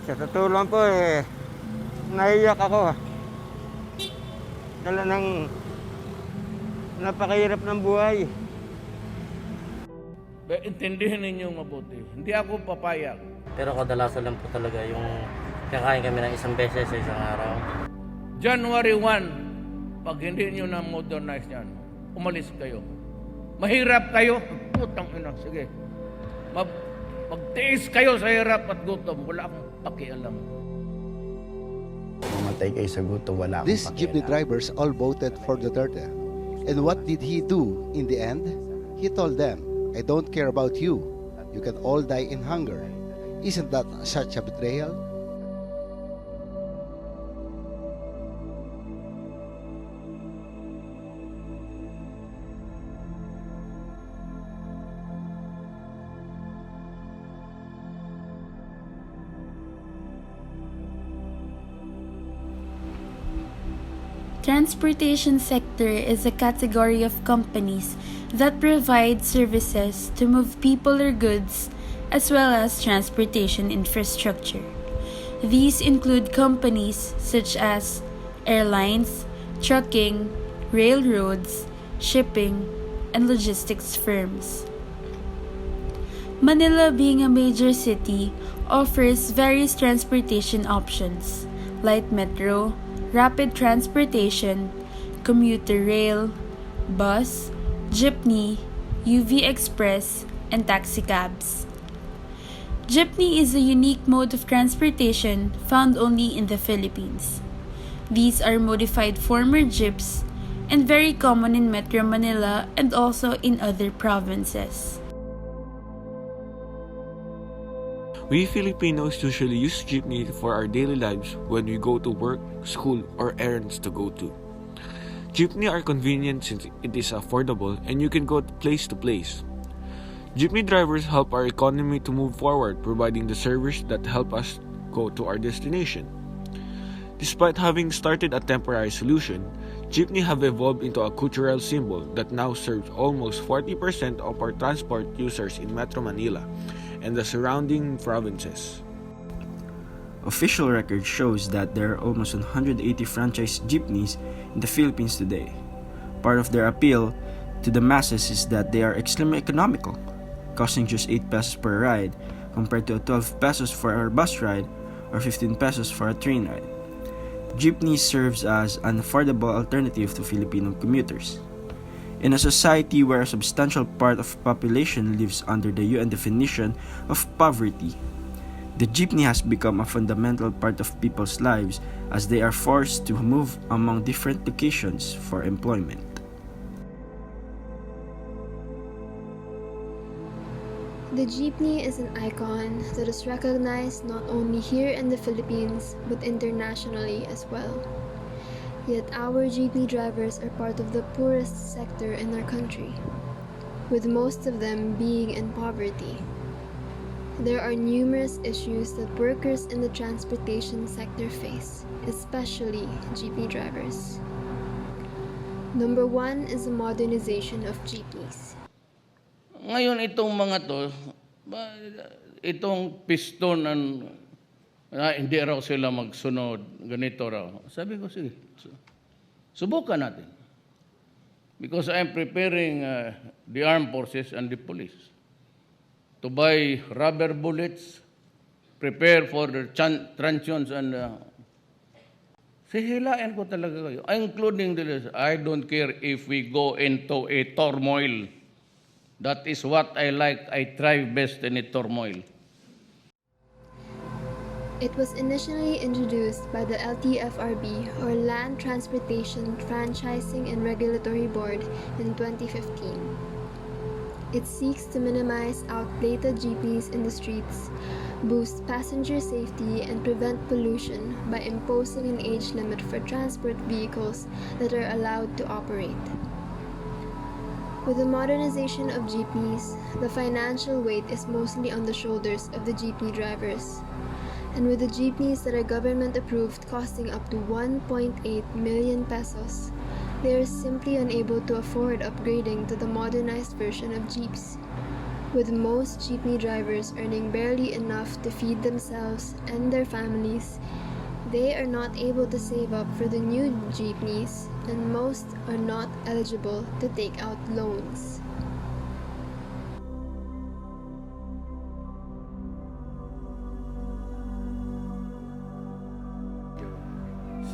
Sa totoo lang po naiyak ako. Dala ng napakahirap ng buhay. Intindihin ninyo mabuti. Hindi ako papayag. Pero kadalasan lang po talaga yung kakain kami ng isang beses sa isang araw. January 1, pag hindi nyo na modernize yan, umalis kayo. Mahirap kayo, putang ina, sige. Magtiis kayo sa hirap at gutom, wala akong pakialam. Mamatay kayo sa gutom, wala akong These pakialam. jeepney drivers all voted for Duterte. And what did he do in the end? He told them, I don't care about you. You can all die in hunger. Isn't that such a betrayal? Transportation sector is a category of companies that provide services to move people or goods as well as transportation infrastructure. These include companies such as airlines, trucking, railroads, shipping, and logistics firms. Manila, being a major city, offers various transportation options: light metro, rapid transportation, commuter rail, bus, jeepney, UV express, and taxicabs. Jeepney is a unique mode of transportation found only in the Philippines. These are modified former jeeps and very common in Metro Manila and also in other provinces. We Filipinos usually use jeepney for our daily lives when we go to work, school, or errands to go to. Jeepney are convenient since it is affordable and you can go place to place. Jeepney drivers help our economy to move forward, providing the service that help us go to our destination. Despite having started a temporary solution, jeepney have evolved into a cultural symbol that now serves almost 40% of our transport users in Metro Manila and the surrounding provinces. Official record shows that there are almost 180 franchise jeepneys in the Philippines today. Part of their appeal to the masses is that they are extremely economical, costing just 8 pesos per ride compared to 12 pesos for a bus ride or 15 pesos for a train ride. Jeepney serves as an affordable alternative to Filipino commuters. In a society where a substantial part of population lives under the UN definition of poverty, the jeepney has become a fundamental part of people's lives as they are forced to move among different locations for employment. The jeepney is an icon that is recognized not only here in the Philippines but internationally as well. Yet our jeepney drivers are part of the poorest sector in our country, with most of them being in poverty. There are numerous issues that workers in the transportation sector face, especially jeepney drivers. Number 1 is the modernization of jeepneys. Ngayon itong mga to, itong piston hindi raw sila magsunod, ganito raw. Sabi ko, sige, subukan natin. Because I'm preparing the armed forces and the police to buy rubber bullets, prepare for the truncheons and sihilain ko talaga kayo. Including the I don't care if we go into a turmoil. That is what I like. I thrive best in a turmoil. It was initially introduced by the LTFRB, or Land Transportation Franchising and Regulatory Board, in 2015. It seeks to minimize outdated jeepneys in the streets, boost passenger safety, and prevent pollution by imposing an age limit for transport vehicles that are allowed to operate. With the modernization of jeepneys, the financial weight is mostly on the shoulders of the jeepney drivers. And with the jeepneys that are government approved costing up to 1.8 million pesos, they are simply unable to afford upgrading to the modernized version of jeeps. with most jeepney drivers earning barely enough to feed themselves and their families, they are not able to save up for the new jeepneys, and most are not eligible to take out loans.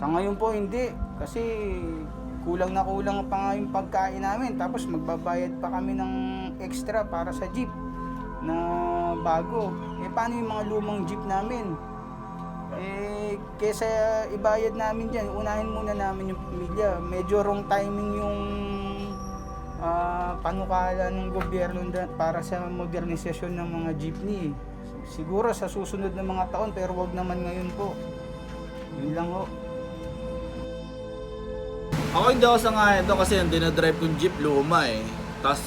Sa ngayon po hindi, kasi kulang na kulang pa nga yung pagkain namin, tapos magbabayad pa kami ng extra para sa jeep na bago. Paano yung mga lumang jeep namin? Kesa ibayad namin dyan, unahin muna namin yung pamilya. Medyo wrong timing yung panukala ng gobyerno para sa modernisasyon ng mga jeepney. Siguro sa susunod na mga taon, pero wag naman ngayon po. Yun lang ho. Ako hindi ako sangayon doon kasi yung dinadrive kong jeep luma eh. Tapos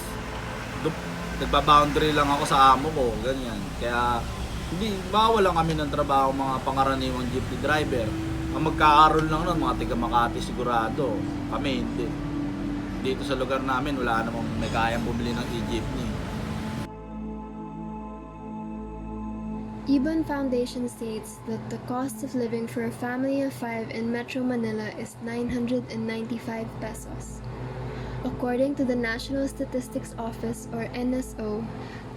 nagpa-boundary lang ako sa amo ko, ganyan. Kaya hindi, mawalan kami ng trabaho mga pangaraniwang jeepney driver. Ang magkakaroon lang nun, mga tiga Makati sigurado. Kami hindi. Dito sa lugar namin, wala namang may kayang bumili ng e-jeepney. Ibon Foundation states that the cost of living for a family of 5 in Metro Manila is 995 pesos. According to the National Statistics Office, or NSO,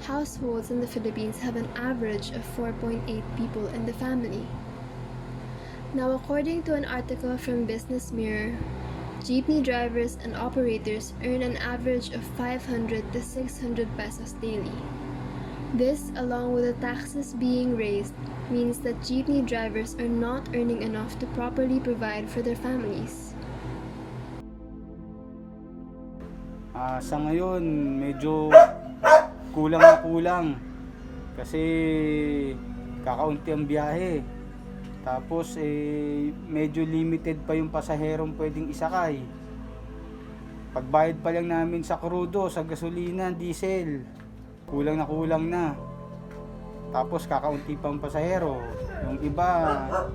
households in the Philippines have an average of 4.8 people in the family. Now, according to an article from Business Mirror, jeepney drivers and operators earn an average of 500 to 600 pesos daily. This, along with the taxes being raised, means that jeepney drivers are not earning enough to properly provide for their families. Sa ngayon, medyo kulang na kulang. Kasi kakaunti ang biyahe. Tapos medyo limited pa yung pasaherong pwedeng isakay. Pagbayad pa lang namin sa krudo, sa gasolina, diesel, kulang na. Tapos kakaunti pang pasahero. Yung iba,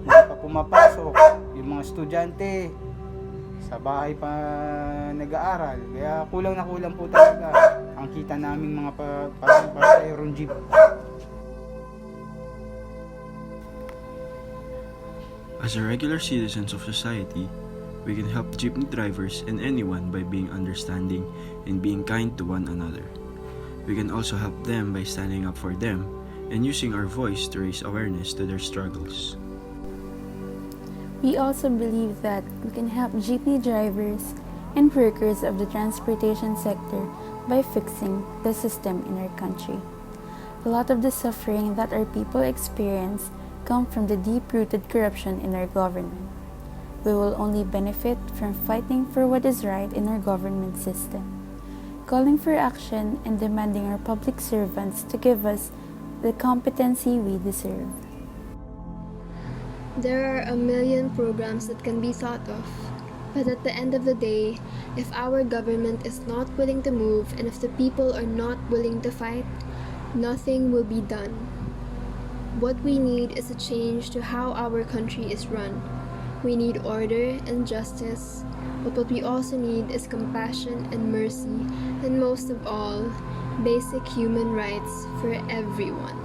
hindi pa pumapasok. Yung mga estudyante, sa bahay pa nag-aaral. Kaya kulang po talaga ang kita naming mga pasaherong jeep. As a regular citizens of society, we can help jeepney drivers and anyone by being understanding and being kind to one another. We can also help them by standing up for them and using our voice to raise awareness to their struggles. We also believe that we can help jeepney drivers and workers of the transportation sector by fixing the system in our country. A lot of the suffering that our people experience come from the deep-rooted corruption in our government. We will only benefit from fighting for what is right in our government system, calling for action and demanding our public servants to give us the competency we deserve. There are a million programs that can be thought of, but at the end of the day, if our government is not willing to move and if the people are not willing to fight, nothing will be done. What we need is a change to how our country is run. We need order and justice, but what we also need is compassion and mercy, and most of all, basic human rights for everyone.